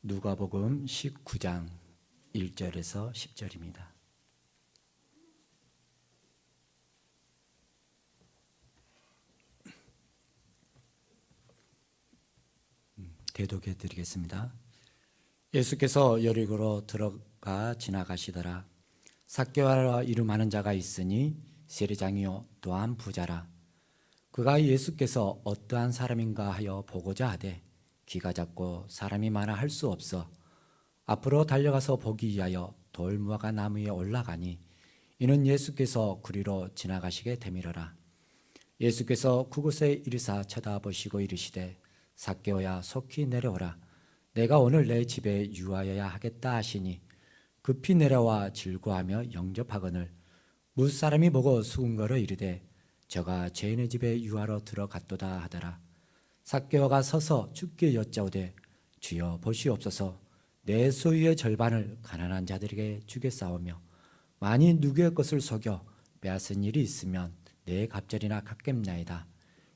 누가복음 19장 1절에서 10절입니다. 대독해 드리겠습니다. 예수께서 여리고로 들어가 지나가시더라. 삭개오라 이름하는 자가 있으니 세리장이요 또한 부자라. 그가 예수께서 어떠한 사람인가 하여 보고자 하되 기가 작고 사람이 많아 할 수 없어 앞으로 달려가서 보기 위하여 돌무화과 나무에 올라가니 이는 예수께서 그리로 지나가시게 되밀어라. 예수께서 그곳에 이르사 쳐다보시고 이르시되 삭개오야 속히 내려오라. 내가 오늘 내 집에 유하여야 하겠다 하시니 급히 내려와 질구하며 영접하거늘 무사람이 보고 수군거려 이르되 저가 죄인의 집에 유하러 들어갔도다 하더라. 삭개오가 서서 주께 여짜오되 주여 보시옵소서 내 소유의 절반을 가난한 자들에게 주겠사오며 만일 누구의 것을 속여 빼앗은 일이 있으면 내 갑절이나 갚겠나이다.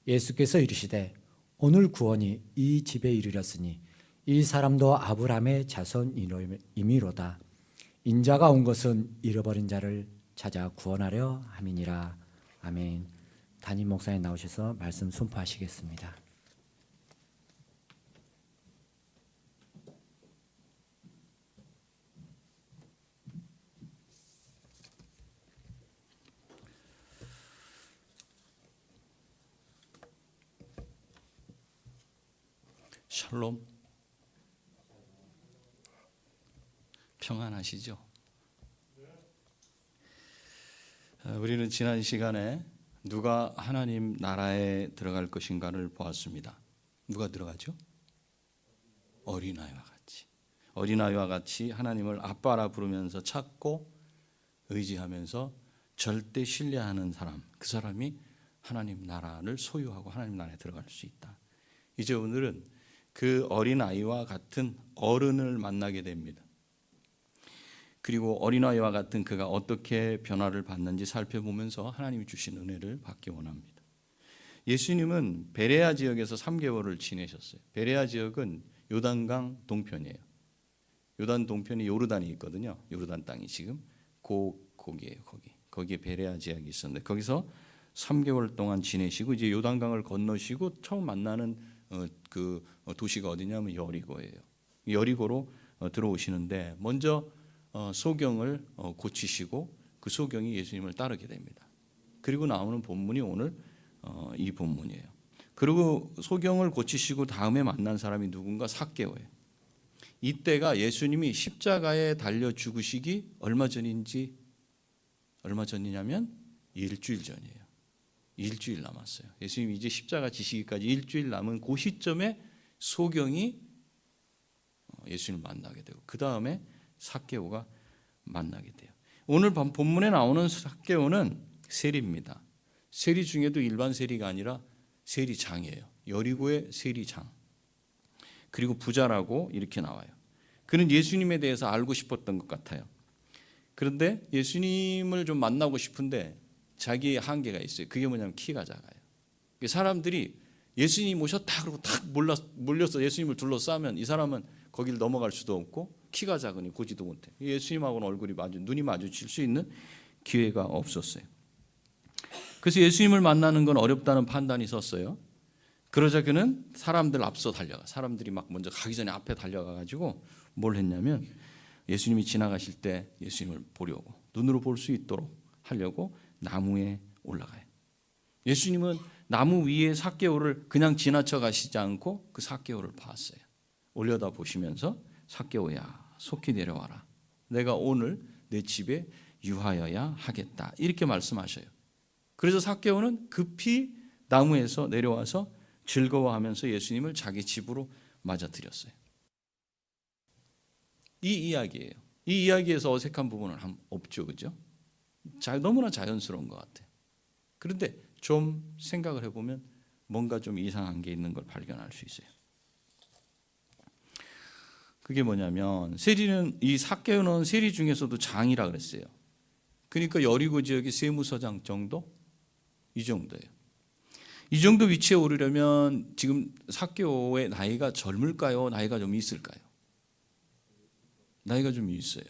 예수께서 이르시되 오늘 구원이 이 집에 이르렀으니 이 사람도 아브라함의 자손이미로다. 인자가 온 것은 잃어버린 자를 찾아 구원하려 함이니라. 아멘. 담임 목사님 나오셔서 말씀 선포하시겠습니다. 샬롬, 평안하시죠? 우리는 지난 시간에 누가 하나님 나라에 들어갈 것인가를 보았습니다. 누가 들어가죠? 어린아이와 같이. 어린아이와 같이 하나님을 아빠라 부르면서 찾고 의지하면서 절대 신뢰하는 사람, 그 사람이 하나님 나라를 소유하고 하나님 나라에 들어갈 수 있다. 이제 오늘은 그 어린아이와 같은 어른을 만나게 됩니다. 그리고 어린아이와 같은 그가 어떻게 변화를 받는지 살펴보면서 하나님이 주신 은혜를 받기 원합니다. 예수님은 베레아 지역에서 3개월을 지내셨어요. 베레아 지역은 요단강 동편이에요. 요단 동편이 요르단이 있거든요. 요르단 땅이 지금 거기에요. 거기에 베레아 지역이 있었는데 거기서 3개월 동안 지내시고 이제 요단강을 건너시고 처음 만나는 그 도시가 어디냐면 여리고예요. 여리고로 들어오시는데 먼저 소경을 고치시고 그 소경이 예수님을 따르게 됩니다. 그리고 나오는 본문이 오늘 이 본문이에요. 그리고 소경을 고치시고 다음에 만난 사람이 누군가 삭개오예요. 이때가 예수님이 십자가에 달려 죽으시기 얼마 전이냐면 일주일 전이에요. 일주일 남았어요. 예수님이 이제 십자가 지시기까지 일주일 남은 그 시점에 소경이 예수님을 만나게 되고 그 다음에 삭개오가 만나게 돼요. 오늘 본문에 나오는 삭개오는 세리입니다. 세리 중에도 일반 세리가 아니라 세리장이에요. 여리고의 세리장. 그리고 부자라고 이렇게 나와요. 그는 예수님에 대해서 알고 싶었던 것 같아요. 그런데 예수님을 좀 만나고 싶은데 자기의 한계가 있어요. 그게 뭐냐면 키가 작아요. 사람들이 예수님 오셨다 그러고 딱 몰려서 예수님을 둘러싸면 이 사람은 거기를 넘어갈 수도 없고 키가 작으니 보지도 못해. 예수님하고는 눈이 마주칠 수 있는 기회가 없었어요. 그래서 예수님을 만나는 건 어렵다는 판단이 섰어요. 그러자 그는 사람들 앞서 달려가. 사람들이 막 먼저 가기 전에 앞에 달려가가지고 뭘 했냐면 예수님이 지나가실 때 예수님을 보려고 눈으로 볼 수 있도록 하려고 나무에 올라가요. 예수님은 나무 위에 삭개오를 그냥 지나쳐 가시지 않고 그 삭개오를 봤어요. 올려다 보시면서 삭개오야 속히 내려와라. 내가 오늘 내 집에 유하여야 하겠다. 이렇게 말씀하셔요. 그래서 삭개오는 급히 나무에서 내려와서 즐거워하면서 예수님을 자기 집으로 맞아들였어요. 이 이야기예요. 이 이야기에서 어색한 부분은 없죠, 그죠? 너무나 자연스러운 것 같아요. 그런데 좀 생각을 해보면 뭔가 좀 이상한 게 있는 걸 발견할 수 있어요. 그게 뭐냐면 이 삭개오는 세리 중에서도 장이라 그랬어요. 그러니까 여리고 지역의 세무서장 정도? 이 정도예요. 이 정도 위치에 오르려면 지금 삭개오의 나이가 젊을까요? 나이가 좀 있을까요? 나이가 좀 있어요.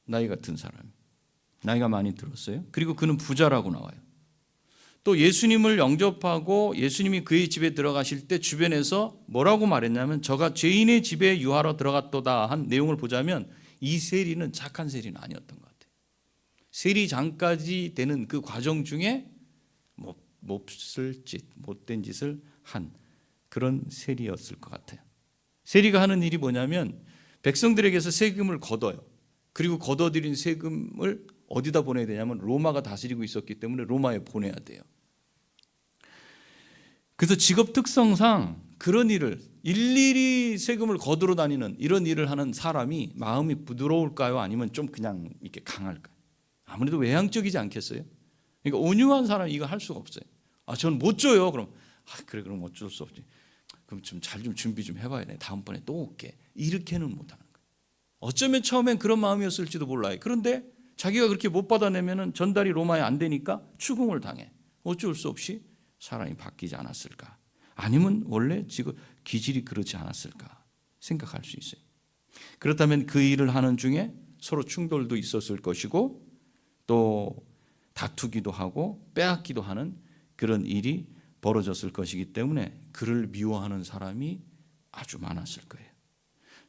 나이 같은 사람. 나이가 많이 들었어요. 그리고 그는 부자라고 나와요. 또 예수님을 영접하고 예수님이 그의 집에 들어가실 때 주변에서 뭐라고 말했냐면 저가 죄인의 집에 유하러 들어갔도다 한 내용을 보자면 이 세리는 착한 세리는 아니었던 것 같아요. 세리장까지 되는 그 과정 중에 몹쓸 짓, 못된 짓을 한 그런 세리였을 것 같아요. 세리가 하는 일이 뭐냐면 백성들에게서 세금을 걷어요. 그리고 걷어들인 세금을 어디다 보내야 되냐면 로마가 다스리고 있었기 때문에 로마에 보내야 돼요. 그래서 직업 특성상 그런 일을 일일이 세금을 거두러 다니는 이런 일을 하는 사람이 마음이 부드러울까요? 아니면 좀 그냥 이렇게 강할까요? 아무래도 외향적이지 않겠어요? 그러니까 온유한 사람이 이거 할 수가 없어요. 저는 못 줘요. 그럼 그래 그럼 어쩔 수 없지. 그럼 좀 잘 좀 준비 좀 해봐야 돼. 다음번에 또 올게. 이렇게는 못하는 거예요. 어쩌면 처음엔 그런 마음이었을지도 몰라요. 그런데 자기가 그렇게 못 받아내면 전달이 로마에 안 되니까 추궁을 당해. 어쩔 수 없이 사람이 바뀌지 않았을까? 아니면 원래 지금 기질이 그렇지 않았을까 생각할 수 있어요. 그렇다면 그 일을 하는 중에 서로 충돌도 있었을 것이고 또 다투기도 하고 빼앗기도 하는 그런 일이 벌어졌을 것이기 때문에 그를 미워하는 사람이 아주 많았을 거예요.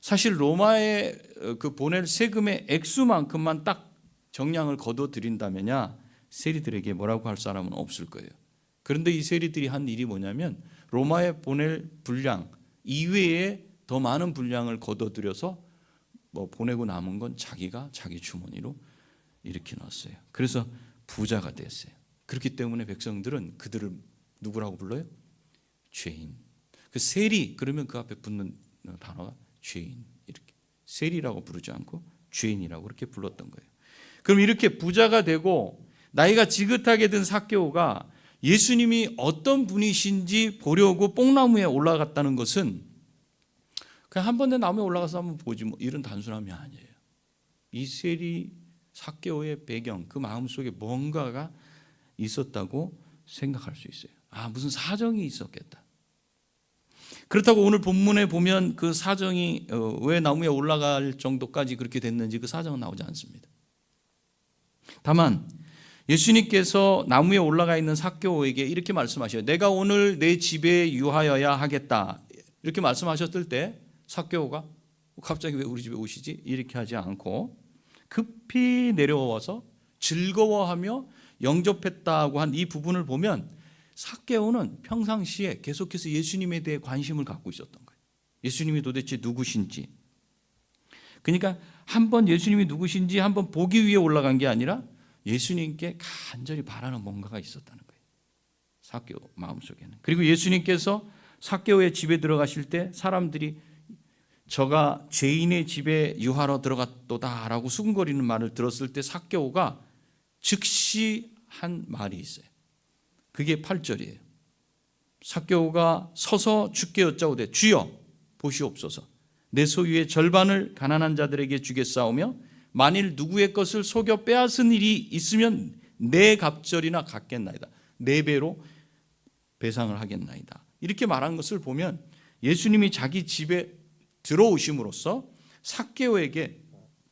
사실 로마에 그 보낼 세금의 액수만큼만 딱 정량을 거둬들인다면야 세리들에게 뭐라고 할 사람은 없을 거예요. 그런데 이 세리들이 한 일이 뭐냐면 로마에 보낼 분량 이외에 더 많은 분량을 거둬들여서 보내고 남은 건 자기가 자기 주머니로 이렇게 넣었어요. 그래서 부자가 됐어요. 그렇기 때문에 백성들은 그들을 누구라고 불러요? 죄인. 그 세리 그러면 그 앞에 붙는 단어가 죄인 이렇게 세리라고 부르지 않고 죄인이라고 그렇게 불렀던 거예요. 그럼 이렇게 부자가 되고 나이가 지긋하게 든 삭개오가 예수님이 어떤 분이신지 보려고 뽕나무에 올라갔다는 것은 그냥 한 번 내 나무에 올라가서 한번 보지 뭐 이런 단순함이 아니에요. 이 세리 삭개오의 배경 그 마음속에 뭔가가 있었다고 생각할 수 있어요. 무슨 사정이 있었겠다. 그렇다고 오늘 본문에 보면 그 사정이 왜 나무에 올라갈 정도까지 그렇게 됐는지 그 사정은 나오지 않습니다. 다만 예수님께서 나무에 올라가 있는 삭개오에게 이렇게 말씀하셔요. 내가 오늘 내 집에 유하여야 하겠다. 이렇게 말씀하셨을 때 삭개오가 갑자기 왜 우리 집에 오시지? 이렇게 하지 않고 급히 내려와서 즐거워하며 영접했다고 한 이 부분을 보면 삭개오는 평상시에 계속해서 예수님에 대해 관심을 갖고 있었던 거예요. 예수님이 도대체 누구신지. 그러니까 한번 예수님이 누구신지 한번 보기 위해 올라간 게 아니라 예수님께 간절히 바라는 뭔가가 있었다는 거예요. 삭개오 마음속에는. 그리고 예수님께서 삭개오의 집에 들어가실 때 사람들이 저가 죄인의 집에 유하러 들어갔도다라고 수근거리는 말을 들었을 때 삭개오가 즉시 한 말이 있어요. 그게 8절이에요. 삭개오가 서서 주께 여짜오되 주여 보시옵소서 내 소유의 절반을 가난한 자들에게 주겠사오며 만일 누구의 것을 속여 빼앗은 일이 있으면 내 갑절이나 갚겠나이다. 4배로 배상을 하겠나이다. 이렇게 말한 것을 보면 예수님이 자기 집에 들어오심으로써 삭개오에게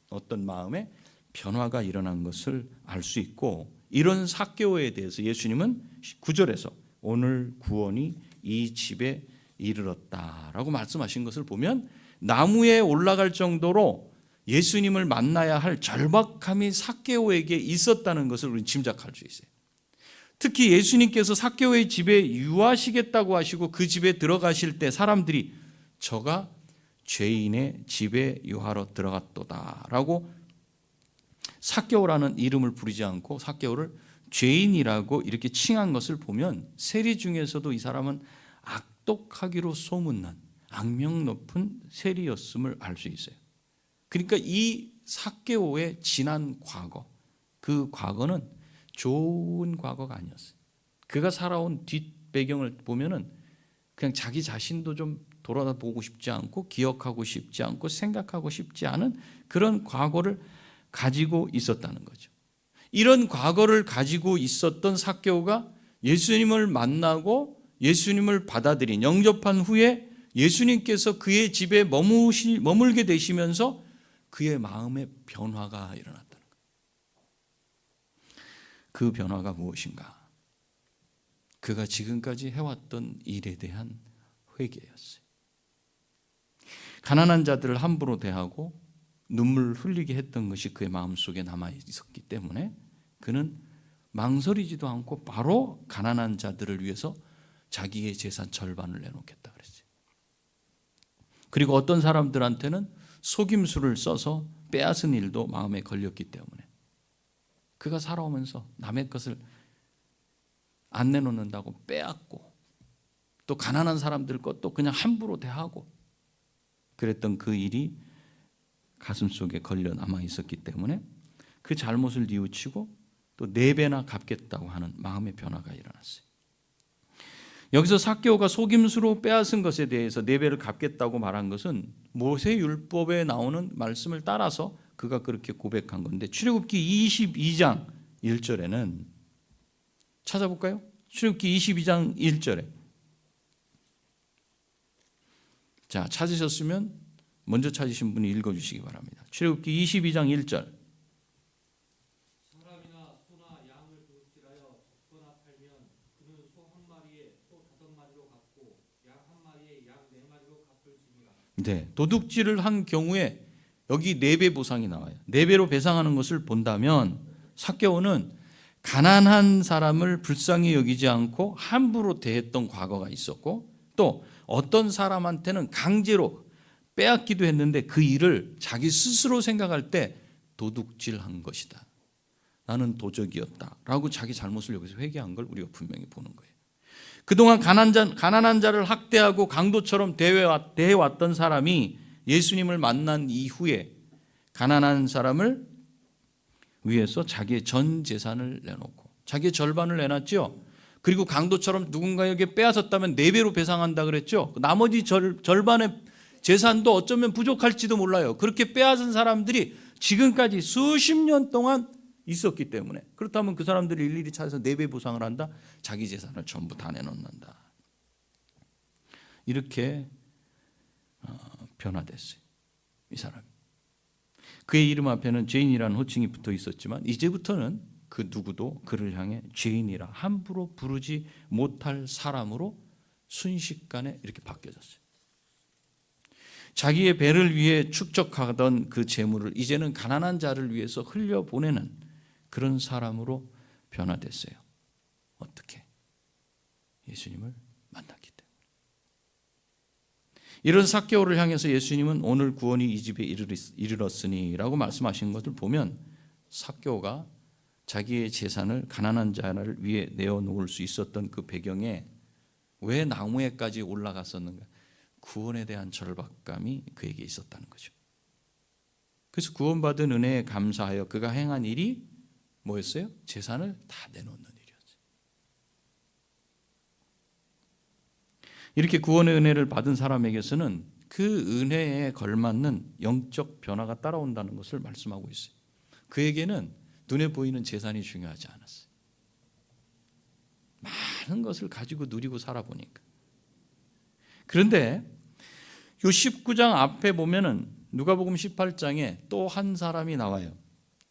어떤 마음의 변화가 일어난 것을 알 수 있고 이런 삭개오에 대해서 예수님은 9절에서 오늘 구원이 이 집에 이르렀다라고 말씀하신 것을 보면 나무에 올라갈 정도로 예수님을 만나야 할 절박함이 삭개오에게 있었다는 것을 우리는 짐작할 수 있어요. 특히 예수님께서 삭개오의 집에 유하시겠다고 하시고 그 집에 들어가실 때 사람들이 저가 죄인의 집에 유하러 들어갔도다라고 삭개오라는 이름을 부르지 않고 삭개오를 죄인이라고 이렇게 칭한 것을 보면 세리 중에서도 이 사람은 악독하기로 소문난 악명 높은 세리였음을 알 수 있어요. 그러니까 이 삭개오의 지난 과거, 그 과거는 좋은 과거가 아니었어요. 그가 살아온 뒷배경을 보면은 그냥 자기 자신도 좀 돌아보고 싶지 않고 기억하고 싶지 않고 생각하고 싶지 않은 그런 과거를 가지고 있었다는 거죠. 이런 과거를 가지고 있었던 삭개오가 예수님을 만나고 예수님을 받아들인 영접한 후에 예수님께서 그의 집에 머물게 되시면서 그의 마음의 변화가 일어났다는 거예요. 그 변화가 무엇인가? 그가 지금까지 해왔던 일에 대한 회개였어요. 가난한 자들을 함부로 대하고 눈물 흘리게 했던 것이 그의 마음속에 남아 있었기 때문에 그는 망설이지도 않고 바로 가난한 자들을 위해서 자기의 재산 절반을 내놓겠다 그랬어요. 그리고 어떤 사람들한테는 속임수를 써서 빼앗은 일도 마음에 걸렸기 때문에 그가 살아오면서 남의 것을 안 내놓는다고 빼앗고 또 가난한 사람들 것도 그냥 함부로 대하고 그랬던 그 일이 가슴속에 걸려 남아 있었기 때문에 그 잘못을 뉘우치고 또 4배나 갚겠다고 하는 마음의 변화가 일어났어요. 여기서 삭개오가 속임수로 빼앗은 것에 대해서 4배를 갚겠다고 말한 것은 모세율법에 나오는 말씀을 따라서 그가 그렇게 고백한 건데, 출애굽기 22장 1절에는 찾아볼까요? 출애굽기 22장 1절에 자, 찾으셨으면 먼저 찾으신 분이 읽어주시기 바랍니다. 출애굽기 22장 1절. 사람이나 소나 양을 도둑질하여 잡거나 팔면 그는 소 한 마리에 소 5마리로 갚고 양 한 마리에 양 4마리로 갚을지니라. 네, 도둑질을 한 경우에 여기 4배 보상이 나와요. 4배로 배상하는 것을 본다면 삭개오는 가난한 사람을 불쌍히 여기지 않고 함부로 대했던 과거가 있었고, 또 어떤 사람한테는 강제로 빼앗기도 했는데 그 일을 자기 스스로 생각할 때 도둑질한 것이다, 나는 도적이었다 라고 자기 잘못을 여기서 회개한 걸 우리가 분명히 보는 거예요. 그동안 가난한 자를 학대하고 강도처럼 대해왔던 사람이 예수님을 만난 이후에 가난한 사람을 위해서 자기의 전 재산을 내놓고 자기의 절반을 내놨죠. 그리고 강도처럼 누군가에게 빼앗았다면 4배로 배상한다 그랬죠. 나머지 절반의 재산도 어쩌면 부족할지도 몰라요. 그렇게 빼앗은 사람들이 지금까지 수십 년 동안 있었기 때문에, 그렇다면 그 사람들이 일일이 찾아서 4배 보상을 한다? 자기 재산을 전부 다 내놓는다. 이렇게 변화됐어요, 이 사람이. 그의 이름 앞에는 죄인이라는 호칭이 붙어 있었지만 이제부터는 그 누구도 그를 향해 죄인이라 함부로 부르지 못할 사람으로 순식간에 이렇게 바뀌어졌어요. 자기의 배를 위해 축적하던 그 재물을 이제는 가난한 자를 위해서 흘려보내는 그런 사람으로 변화됐어요. 어떻게? 예수님을 만났기 때문에. 이런 삭개오를 향해서 예수님은 오늘 구원이 이 집에 이르렀으니 라고 말씀하신 것을 보면 삭개오가 자기의 재산을 가난한 자를 위해 내어놓을 수 있었던 그 배경에 왜 나무에까지 올라갔었는가? 구원에 대한 절박감이 그에게 있었다는 거죠. 그래서 구원받은 은혜에 감사하여 그가 행한 일이 뭐였어요? 재산을 다 내놓는 일이었어요. 이렇게 구원의 은혜를 받은 사람에게서는 그 은혜에 걸맞는 영적 변화가 따라온다는 것을 말씀하고 있어요. 그에게는 눈에 보이는 재산이 중요하지 않았어요. 많은 것을 가지고 누리고 살아보니까. 그런데 이 19장 앞에 보면은 누가복음 18장에 또 한 사람이 나와요.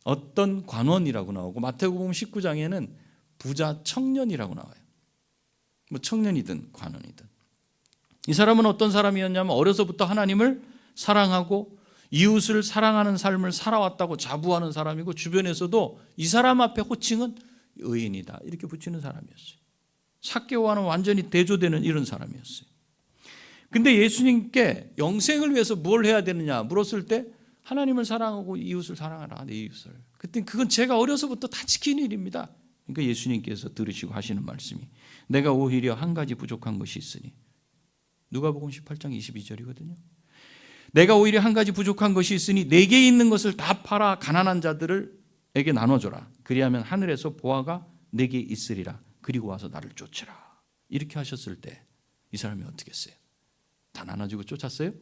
어떤 관원이라고 나오고, 마태복음 19장에는 부자 청년이라고 나와요. 뭐 청년이든 관원이든. 이 사람은 어떤 사람이었냐면 어려서부터 하나님을 사랑하고 이웃을 사랑하는 삶을 살아왔다고 자부하는 사람이고, 주변에서도 이 사람 앞에 호칭은 의인이다 이렇게 붙이는 사람이었어요. 삭개오와는 완전히 대조되는 이런 사람이었어요. 근데 예수님께 영생을 위해서 뭘 해야 되느냐 물었을 때 하나님을 사랑하고 이웃을 사랑하라. 내 이웃을. 그때 그건 제가 어려서부터 다 지킨 일입니다. 그러니까 예수님께서 들으시고 하시는 말씀이, 내가 오히려 한 가지 부족한 것이 있으니, 누가복음 18장 22절이거든요. 내가 오히려 한 가지 부족한 것이 있으니 내게 있는 것을 다 팔아 가난한 자들에게 나눠줘라. 그리하면 하늘에서 보화가 내게 있으리라. 그리고 와서 나를 쫓으라. 이렇게 하셨을 때 이 사람이 어떻게 했어요? 다 나눠주고 쫓았어요?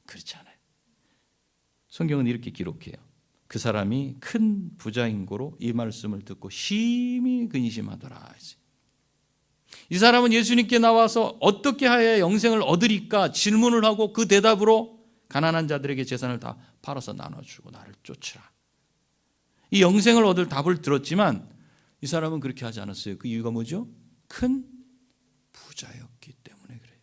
그렇지 않아요. 성경은 이렇게 기록해요. 그 사람이 큰 부자인 고로 이 말씀을 듣고 심히 근심하더라. 이 사람은 예수님께 나와서 어떻게 하여야 영생을 얻으리까 질문을 하고 그 대답으로 가난한 자들에게 재산을 다 팔아서 나눠주고 나를 쫓으라. 이 영생을 얻을 답을 들었지만 이 사람은 그렇게 하지 않았어요. 그 이유가 뭐죠? 큰 부자였기 때문에 그래요.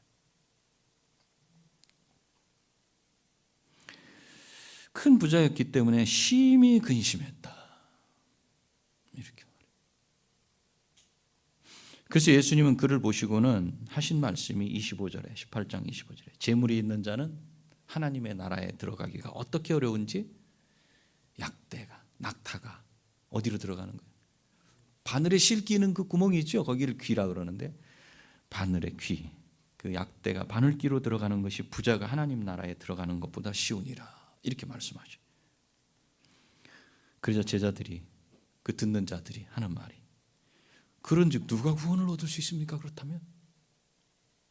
큰 부자였기 때문에 심히 근심했다. 이렇게 말해요. 그래서 예수님은 그를 보시고는 하신 말씀이 25절에 18장 25절에 재물이 있는 자는 하나님의 나라에 들어가기가 어떻게 어려운지 약대가 낙타가 어디로 들어가는 거예요? 바늘에 실 끼는 그 구멍이 있죠. 거기를 귀라 그러는데 바늘의 귀, 그 약대가 바늘귀로 들어가는 것이 부자가 하나님 나라에 들어가는 것보다 쉬우니라 이렇게 말씀하죠. 그래서 제자들이 그 듣는 자들이 하는 말이 그런즉 누가 구원을 얻을 수 있습니까? 그렇다면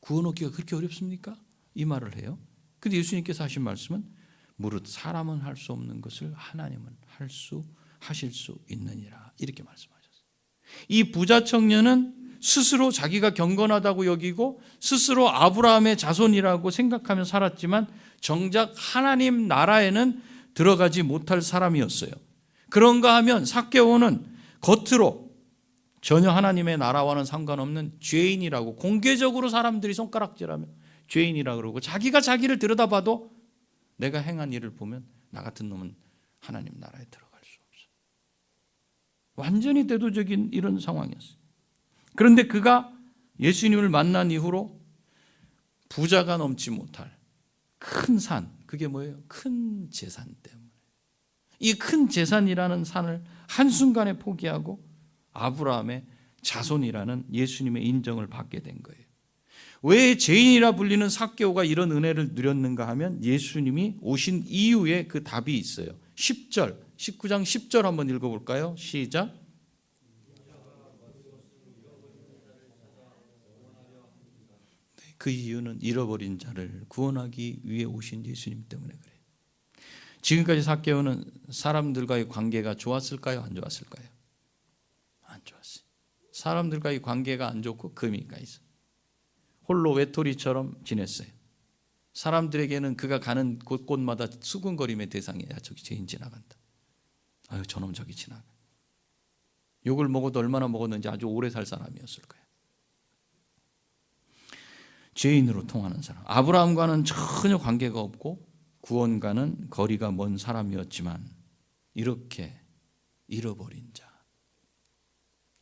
구원 얻기가 그렇게 어렵습니까? 이 말을 해요. 근데 예수님께서 하신 말씀은 무릇 사람은 할 수 없는 것을 하나님은 하실 수 있느니라 이렇게 말씀하셨어요. 이 부자 청년은 스스로 자기가 경건하다고 여기고 스스로 아브라함의 자손이라고 생각하며 살았지만 정작 하나님 나라에는 들어가지 못할 사람이었어요. 그런가 하면 삭개오는 겉으로 전혀 하나님의 나라와는 상관없는 죄인이라고 공개적으로 사람들이 손가락질하며 죄인이라고 그러고 자기가 자기를 들여다봐도 내가 행한 일을 보면 나 같은 놈은 하나님 나라에 들어갈 수 없어. 완전히 대도적인 이런 상황이었어요. 그런데 그가 예수님을 만난 이후로 부자가 넘지 못할 큰 산, 그게 뭐예요? 큰 재산 때문에. 이 큰 재산이라는 산을 한순간에 포기하고 아브라함의 자손이라는 예수님의 인정을 받게 된 거예요. 왜 죄인이라 불리는 삭개오가 이런 은혜를 누렸는가 하면 예수님이 오신 이후에 그 답이 있어요. 10절, 19장 10절 한번 읽어볼까요? 시작. 그 이유는 잃어버린 자를 구원하기 위해 오신 예수님 때문에 그래요. 지금까지 삭개오는 사람들과의 관계가 좋았을까요? 안 좋았을까요? 안 좋았어요. 사람들과의 관계가 안 좋고 금이가 있어. 홀로 외톨이처럼 지냈어요. 사람들에게는 그가 가는 곳곳마다 수군거림의 대상이야. 저기 죄인 지나간다. 아유 저놈 저기 지나가. 욕을 먹어도 얼마나 먹었는지 아주 오래 살 사람이었을 거예요. 죄인으로 통하는 사람. 아브라함과는 전혀 관계가 없고 구원과는 거리가 먼 사람이었지만 이렇게 잃어버린 자,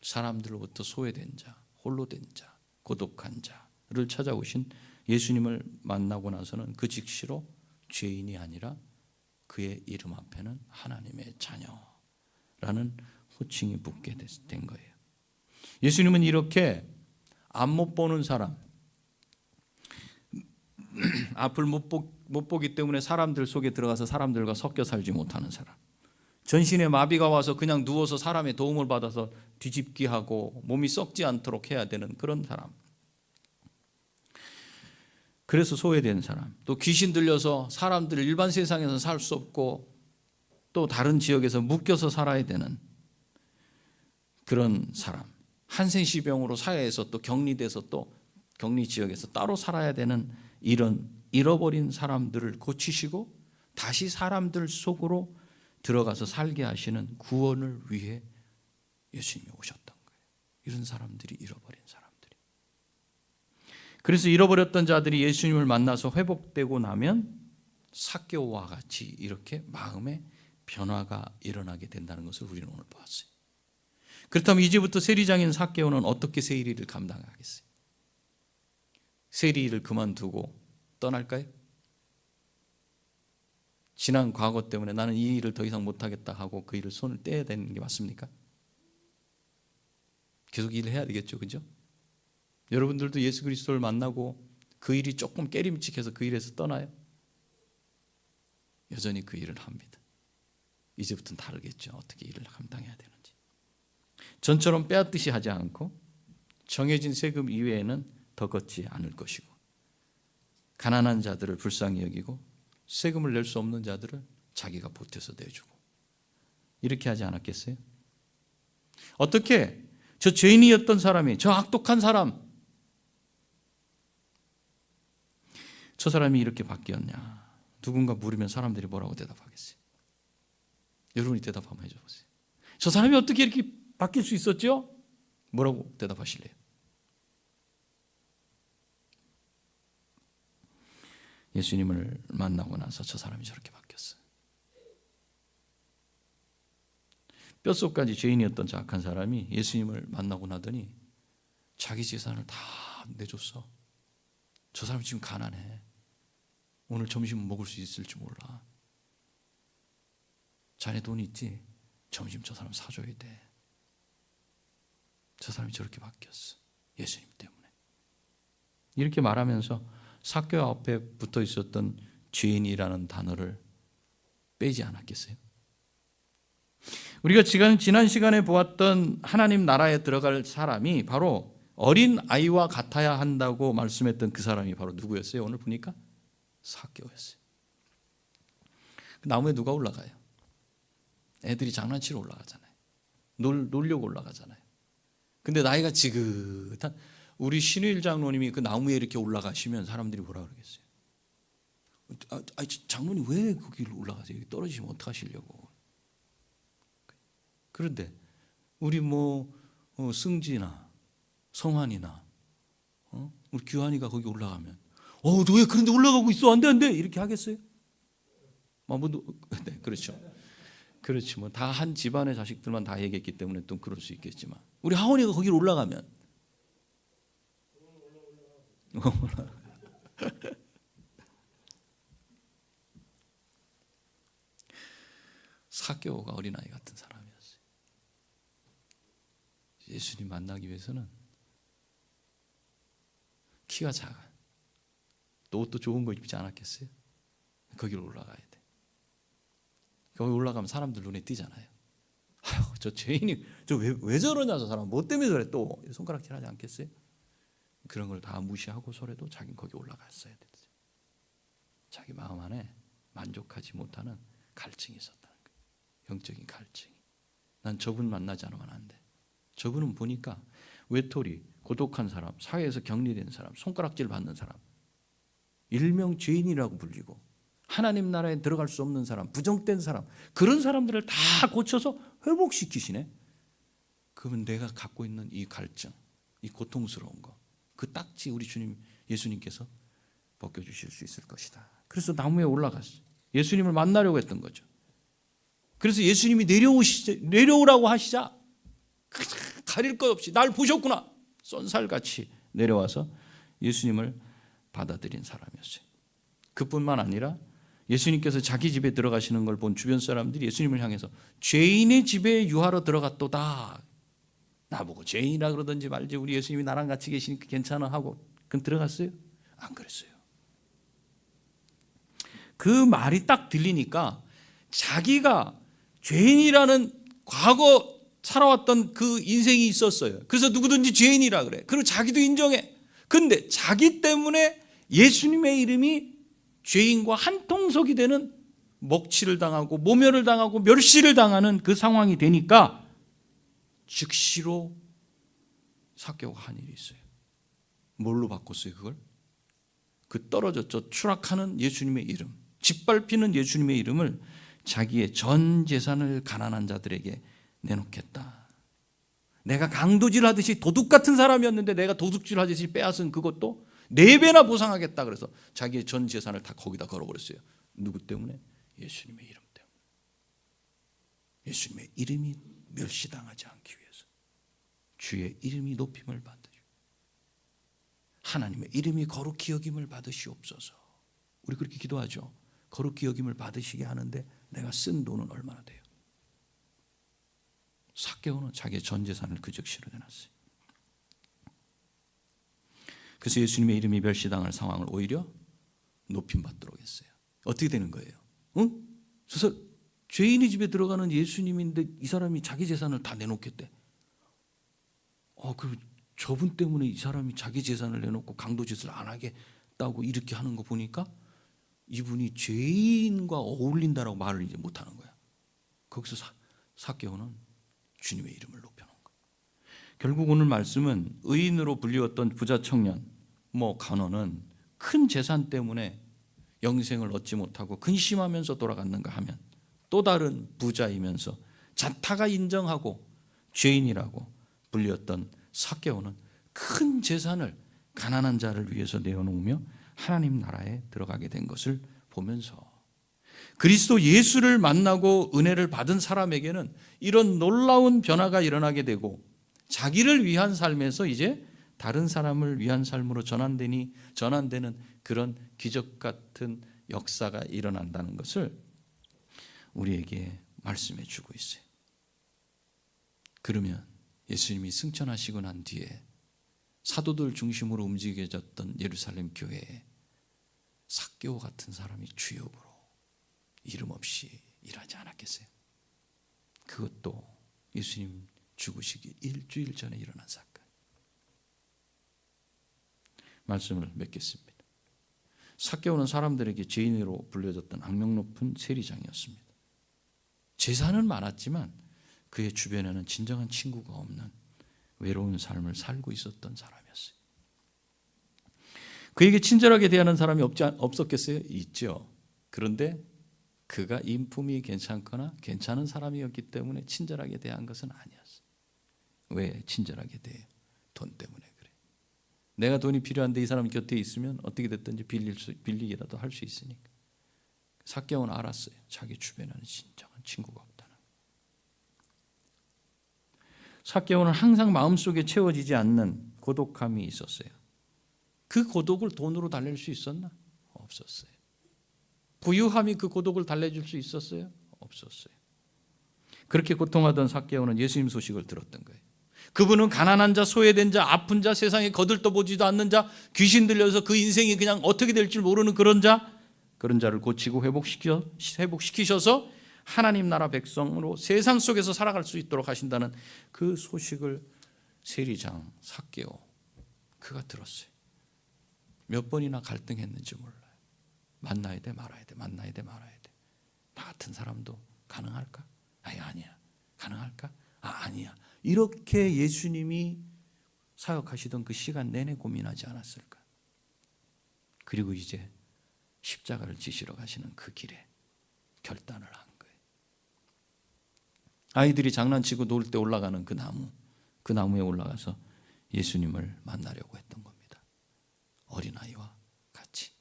사람들로부터 소외된 자, 홀로 된 자, 고독한 자를 찾아오신 예수님을 만나고 나서는 그 즉시로 죄인이 아니라 그의 이름 앞에는 하나님의 자녀라는 호칭이 붙게 된 거예요. 예수님은 이렇게 앞 못 보는 사람, 앞을 못 보기 때문에 사람들 속에 들어가서 사람들과 섞여 살지 못하는 사람, 전신에 마비가 와서 그냥 누워서 사람의 도움을 받아서 뒤집기 하고 몸이 썩지 않도록 해야 되는 그런 사람, 그래서 소외된 사람, 또 귀신 들려서 사람들 일반 세상에서 살 수 없고 또 다른 지역에서 묶여서 살아야 되는 그런 사람, 한센시병으로 사회에서 또 격리돼서 또 격리 지역에서 따로 살아야 되는 이런 잃어버린 사람들을 고치시고 다시 사람들 속으로 들어가서 살게 하시는 구원을 위해 예수님이 오셨던 거예요. 이런 사람들이 잃어버린 사람들이. 그래서 잃어버렸던 자들이 예수님을 만나서 회복되고 나면 삭개오와 같이 이렇게 마음의 변화가 일어나게 된다는 것을 우리는 오늘 보았어요. 그렇다면 이제부터 세리장인 삭개오는 어떻게 세리를 감당하겠어요? 세리를 그만두고 떠날까요? 지난 과거 때문에 나는 이 일을 더 이상 못하겠다 하고 그 일을 손을 떼야 되는 게 맞습니까? 계속 일을 해야 되겠죠, 그죠? 여러분들도 예수 그리스도를 만나고 그 일이 조금 깨림칙해서 그 일에서 떠나요? 여전히 그 일을 합니다. 이제부터는 다르겠죠. 어떻게 일을 감당해야 되는지. 전처럼 빼앗듯이 하지 않고 정해진 세금 이외에는 더 걷지 않을 것이고, 가난한 자들을 불쌍히 여기고 세금을 낼 수 없는 자들을 자기가 보태서 내주고, 이렇게 하지 않았겠어요? 어떻게 저 죄인이었던 사람이, 저 악독한 사람, 저 사람이 이렇게 바뀌었냐? 누군가 물으면 사람들이 뭐라고 대답하겠어요? 여러분이 대답 한번 해줘 보세요. 저 사람이 어떻게 이렇게 바뀔 수 있었죠? 뭐라고 대답하실래요? 예수님을 만나고 나서 저 사람이 저렇게 바뀌었어요. 뼛속까지 죄인이었던 저 악한 사람이 예수님을 만나고 나더니 자기 재산을 다 내줬어. 저 사람 지금 가난해. 오늘 점심 먹을 수 있을지 몰라. 자네 돈 있지? 점심 저 사람 사줘야 돼. 저 사람이 저렇게 바뀌었어. 예수님 때문에. 이렇게 말하면서 삭개오 앞에 붙어 있었던 죄인이라는 단어를 빼지 않았겠어요? 우리가 지난 시간에 보았던 하나님 나라에 들어갈 사람이 바로 어린 아이와 같아야 한다고 말씀했던 그 사람이 바로 누구였어요? 오늘 보니까 삭개오였어요. 그 나무에 누가 올라가요? 애들이 장난치러 올라가잖아요. 놀려고 올라가잖아요. 근데 나이가 지긋한 우리 신의일 장로님이 그 나무에 이렇게 올라가시면 사람들이 뭐라 그러겠어요? 장로님 왜 거기로 올라가세요? 여기 떨어지시면 어떡하시려고. 그런데 우리 승지나 성환이나 우리 규환이가 거기 올라가면 너 왜 그런데 올라가고 있어? 안 돼 이렇게 하겠어요? 네, 그렇죠. 그렇지 다 한 집안의 자식들만 다 얘기했기 때문에 또 그럴 수 있겠지만 우리 하원이가 거기로 올라가면 삭개오가 어린아이 같은 사람이었어요. 예수님 만나기 위해서는 키가 작아. 또 옷도 좋은 거 입지 않았겠어요? 거기로 올라가야 돼. 거기 올라가면 사람들 눈에 띄잖아요. 아휴, 저 죄인이 왜 저러냐, 저 사람 뭐 때문에 저래, 또 손가락질 하지 않겠어요? 그런 걸 다 무시하고서라도 자기는 거기 올라갔어야 됐어요. 자기 마음 안에 만족하지 못하는 갈증이 있었다는 거예요. 영적인 갈증이. 난 저분 만나지 않으면 안 돼. 저분은 보니까 외톨이, 고독한 사람, 사회에서 격리된 사람, 손가락질 받는 사람, 일명 죄인이라고 불리고 하나님 나라에 들어갈 수 없는 사람, 부정된 사람, 그런 사람들을 다 고쳐서 회복시키시네. 그러면 내가 갖고 있는 이 갈증, 이 고통스러운 거, 그 딱지 우리 주님 예수님께서 벗겨주실 수 있을 것이다. 그래서 나무에 올라갔어요. 예수님을 만나려고 했던 거죠. 그래서 예수님이 내려오라고 하시자 가릴 것 없이 날 보셨구나 쏜살같이 내려와서 예수님을 받아들인 사람이었어요. 그뿐만 아니라 예수님께서 자기 집에 들어가시는 걸 본 주변 사람들이 예수님을 향해서 죄인의 집에 유하러 들어갔도다. 나보고 죄인이라 그러든지 말지 우리 예수님이 나랑 같이 계시니까 괜찮아 하고 그럼 들어갔어요? 안 그랬어요. 그 말이 딱 들리니까 자기가 죄인이라는 과거 살아왔던 그 인생이 있었어요. 그래서 누구든지 죄인이라 그래. 그리고 자기도 인정해. 근데 자기 때문에 예수님의 이름이 죄인과 한통속이 되는 먹칠을 당하고 모멸을 당하고 멸시를 당하는 그 상황이 되니까 즉시로 삭개오가 한 일이 있어요. 뭘로 바꿨어요 그걸? 그 떨어졌죠. 추락하는 예수님의 이름, 짓밟히는 예수님의 이름을 자기의 전 재산을 가난한 자들에게 내놓겠다. 내가 강도질 하듯이 도둑 같은 사람이었는데 내가 도둑질 하듯이 빼앗은 그것도 4배나 보상하겠다. 그래서 자기의 전 재산을 다 거기다 걸어버렸어요. 누구 때문에? 예수님의 이름 때문에. 예수님의 이름이 멸시당하지 않기 위해서. 주의 이름이 높임을 받으시고 하나님의 이름이 거룩히 여김을 받으시옵소서. 우리 그렇게 기도하죠. 거룩히 여김을 받으시게 하는데 내가 쓴 돈은 얼마나 돼요? 삭개오는 자기의 전 재산을 그 즉시로 내놨어요. 그래서 예수님의 이름이 멸시당할 상황을 오히려 높임받도록 했어요. 어떻게 되는 거예요? 저 죄인의 집에 들어가는 예수님인데 이 사람이 자기 재산을 다 내놓겠대. 그럼 저분 때문에 이 사람이 자기 재산을 내놓고 강도짓을 안 하겠다고 이렇게 하는 거 보니까 이분이 죄인과 어울린다라고 말을 이제 못하는 거야. 거기서 삭개오는 주님의 이름을 높여놓은 거예요. 결국 오늘 말씀은 의인으로 불리웠던 부자 청년, 간원은 큰 재산 때문에 영생을 얻지 못하고 근심하면서 돌아갔는가 하면 또 다른 부자이면서 자타가 인정하고 죄인이라고 불렸던 삭개오는 큰 재산을 가난한 자를 위해서 내어놓으며 하나님 나라에 들어가게 된 것을 보면서 그리스도 예수를 만나고 은혜를 받은 사람에게는 이런 놀라운 변화가 일어나게 되고 자기를 위한 삶에서 이제 다른 사람을 위한 삶으로 전환되는 그런 기적 같은 역사가 일어난다는 것을 우리에게 말씀해 주고 있어요. 그러면 예수님이 승천하시고 난 뒤에 사도들 중심으로 움직여졌던 예루살렘 교회에 삭개오 같은 사람이 주역으로 이름 없이 일하지 않았겠어요? 그것도 예수님 죽으시기 일주일 전에 일어난 사건. 말씀을 맺겠습니다. 삭개오는 사람들에게 죄인으로 불려졌던 악명 높은 세리장이었습니다. 재산은 많았지만 그의 주변에는 진정한 친구가 없는 외로운 삶을 살고 있었던 사람이었어요. 그에게 친절하게 대하는 사람이 없었겠어요? 있죠. 그런데 그가 인품이 괜찮거나 괜찮은 사람이었기 때문에 친절하게 대한 것은 아니었어요. 왜 친절하게 대해요? 돈 때문에 그래. 내가 돈이 필요한데 이 사람 곁에 있으면 어떻게 됐든지 빌리기라도 할 수 있으니까. 삭개오는 알았어요. 자기 주변에는 진정한 친구가 없다는 거. 삭개오는 항상 마음속에 채워지지 않는 고독함이 있었어요. 그 고독을 돈으로 달랠 수 있었나? 없었어요. 부유함이 그 고독을 달래줄 수 있었어요? 없었어요. 그렇게 고통하던 삭개오는 예수님 소식을 들었던 거예요. 그분은 가난한 자, 소외된 자, 아픈 자, 세상에 거들떠보지도 않는 자, 귀신 들려서 그 인생이 그냥 어떻게 될 줄 모르는 그런 자를 고치고 회복시키셔서 하나님 나라 백성으로 세상 속에서 살아갈 수 있도록 하신다는 그 소식을 세리장 삭개오 그가 들었어요. 몇 번이나 갈등했는지 몰라요. 만나야 돼 말아야 돼, 만나야 돼 말아야 돼. 나 같은 사람도 가능할까? 아니야. 가능할까? 아니야. 이렇게 예수님이 사역하시던 그 시간 내내 고민하지 않았을까? 그리고 이제 십자가를 지시러 가시는 그 길에 결단을 한 거예요. 아이들이 장난치고 놀 때 올라가는 그 나무에 올라가서 예수님을 만나려고 했던 겁니다. 어린아이와 같이.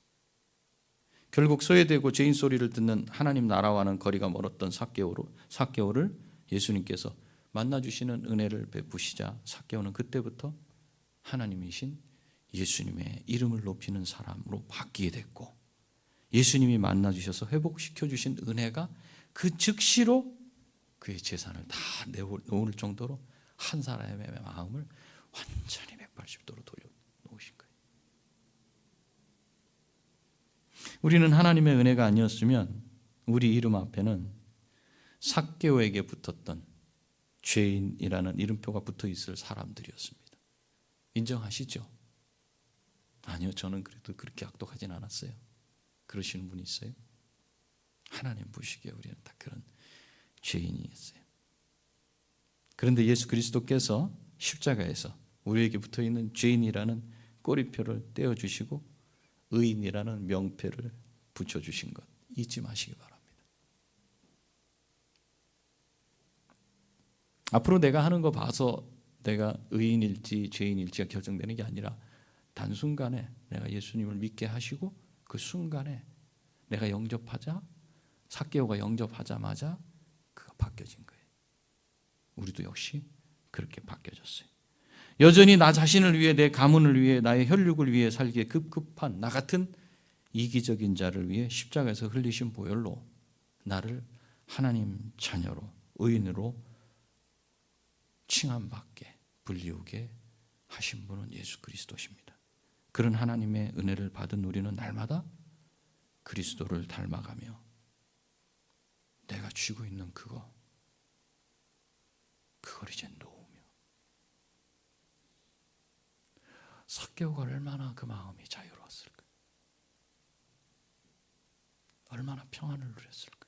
결국 소외되고 죄인 소리를 듣는 하나님 나라와는 거리가 멀었던 삭개오를 예수님께서 만나주시는 은혜를 베푸시자 삭개오는 그때부터 하나님이신 예수님의 이름을 높이는 사람으로 바뀌게 됐고 예수님이 만나주셔서 회복시켜주신 은혜가 그 즉시로 그의 재산을 다 내놓을 정도로 한 사람의 마음을 완전히 180도로 돌려놓으신 거예요. 우리는 하나님의 은혜가 아니었으면 우리 이름 앞에는 삭개오에게 붙었던 죄인이라는 이름표가 붙어 있을 사람들이었습니다. 인정하시죠? 아니요, 저는 그래도 그렇게 악독하진 않았어요. 그러시는 분이 있어요? 하나님 보시기에 우리는 다 그런 죄인이었어요. 그런데 예수 그리스도께서 십자가에서 우리에게 붙어 있는 죄인이라는 꼬리표를 떼어주시고 의인이라는 명패를 붙여주신 것 잊지 마시기 바랍니다. 앞으로 내가 하는 거 봐서 내가 의인일지 죄인일지가 결정되는 게 아니라 단순간에 내가 예수님을 믿게 하시고 그 순간에 내가 영접하자 삭개오가 영접하자마자 그가 바뀌어진 거예요. 우리도 역시 그렇게 바뀌어졌어요. 여전히 나 자신을 위해 내 가문을 위해 나의 혈육을 위해 살기에 급급한 나 같은 이기적인 자를 위해 십자가에서 흘리신 보혈로 나를 하나님 자녀로 의인으로 칭함받게 불리우게 하신 분은 예수 그리스도십니다. 그런 하나님의 은혜를 받은 우리는 날마다 그리스도를 닮아가며 내가 쥐고 있는 그걸 이제 놓으며 삭개오가 얼마나 그 마음이 자유로웠을까? 얼마나 평안을 누렸을까?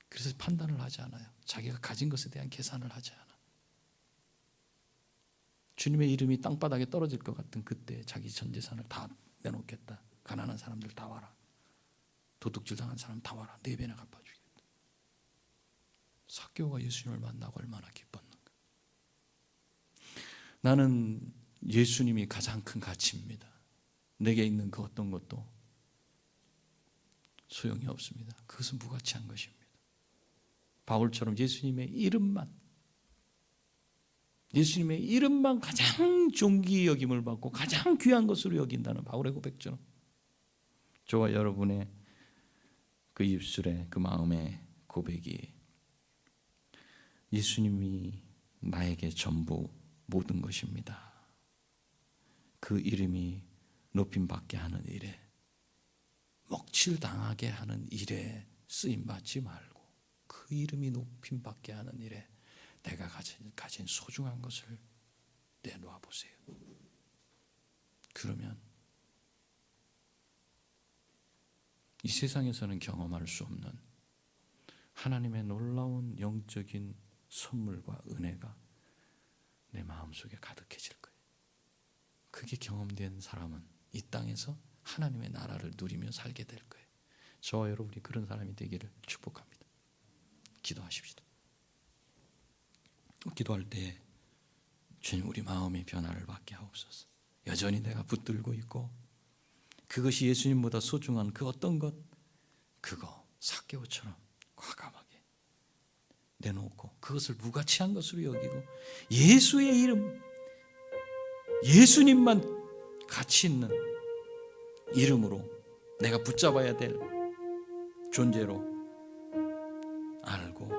그래서 판단을 하지 않아요. 자기가 가진 것에 대한 계산을 하지 않아. 주님의 이름이 땅바닥에 떨어질 것 같은 그때 자기 전 재산을 다 내놓겠다. 가난한 사람들 다 와라. 도둑질 당한 사람 다 와라. 4배나 갚아주겠다. 삭개오가 예수님을 만나고 얼마나 기뻤는가. 나는 예수님이 가장 큰 가치입니다. 내게 있는 그 어떤 것도 소용이 없습니다. 그것은 무가치한 것입니다. 바울처럼 예수님의 이름만 가장 존귀 여김을 받고 가장 귀한 것으로 여긴다는 바울의 고백처럼 저와 여러분의 그 입술에 그 마음의 고백이 예수님이 나에게 전부 모든 것입니다. 그 이름이 높임받게 하는 일에, 먹칠당하게 하는 일에 쓰임받지 말고 그 이름이 높임받게 하는 일에 내가 가진 소중한 것을 내놓아 보세요. 그러면 이 세상에서는 경험할 수 없는 하나님의 놀라운 영적인 선물과 은혜가 내 마음속에 가득해질 거예요. 그게 경험된 사람은 이 땅에서 하나님의 나라를 누리며 살게 될 거예요. 저와 여러분이 그런 사람이 되기를 축복합니다. 기도하십시다. 기도할 때 주님, 우리 마음의 변화를 받게 하옵소서. 여전히 내가 붙들고 있고 그것이 예수님보다 소중한 그 어떤 것, 그거 삭개오처럼 과감하게 내놓고 그것을 무가치한 것으로 여기고 예수의 이름, 예수님만 가치 있는 이름으로 내가 붙잡아야 될 존재로 알고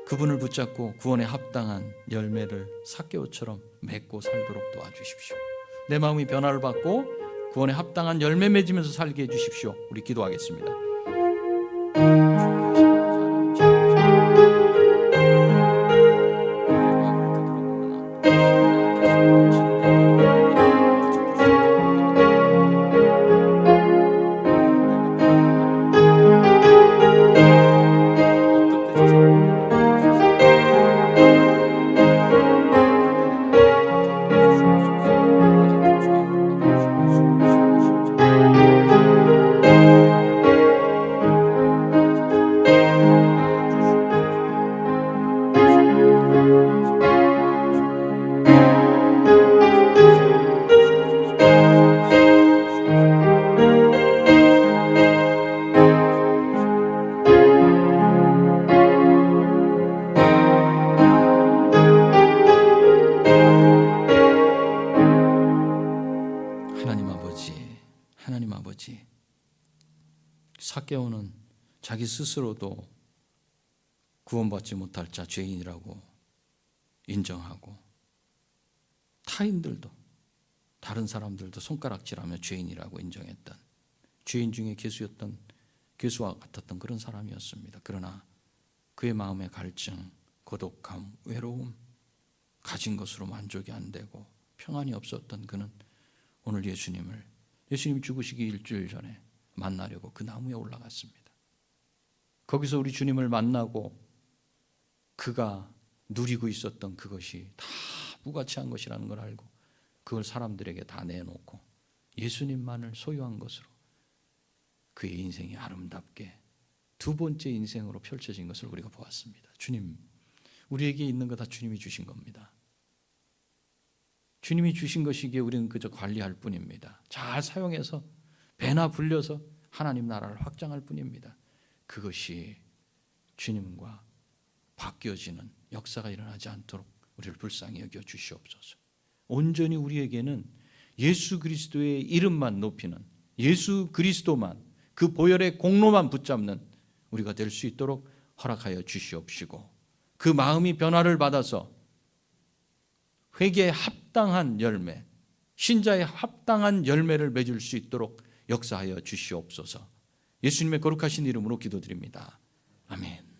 그분을 붙잡고 구원에 합당한 열매를 삭개오처럼 맺고 살도록 도와주십시오. 내 마음이 변화를 받고 구원에 합당한 열매 맺으면서 살게 해주십시오. 우리 기도하겠습니다. 하나님 아버지, 삭개오는 자기 스스로도 구원받지 못할 자 죄인이라고 인정하고 타인들도 다른 사람들도 손가락질하며 죄인이라고 인정했던 죄인 중에 괴수와 같았던 그런 사람이었습니다. 그러나 그의 마음의 갈증, 고독함, 외로움, 가진 것으로 만족이 안 되고 평안이 없었던 그는 오늘 예수님 죽으시기 일주일 전에 만나려고 그 나무에 올라갔습니다. 거기서 우리 주님을 만나고 그가 누리고 있었던 그것이 다 무가치한 것이라는 걸 알고 그걸 사람들에게 다 내놓고 예수님만을 소유한 것으로 그의 인생이 아름답게 두 번째 인생으로 펼쳐진 것을 우리가 보았습니다. 주님, 우리에게 있는 거 다 주님이 주신 겁니다. 주님이 주신 것이기에 우리는 그저 관리할 뿐입니다. 잘 사용해서 배나 불려서 하나님 나라를 확장할 뿐입니다. 그것이 주님과 바뀌어지는 역사가 일어나지 않도록 우리를 불쌍히 여겨 주시옵소서. 온전히 우리에게는 예수 그리스도의 이름만 높이는, 예수 그리스도만, 그 보혈의 공로만 붙잡는 우리가 될 수 있도록 허락하여 주시옵시고, 그 마음이 변화를 받아서 회개에 합당한 열매, 신자의 합당한 열매를 맺을 수 있도록 역사하여 주시옵소서. 예수님의 거룩하신 이름으로 기도드립니다. 아멘.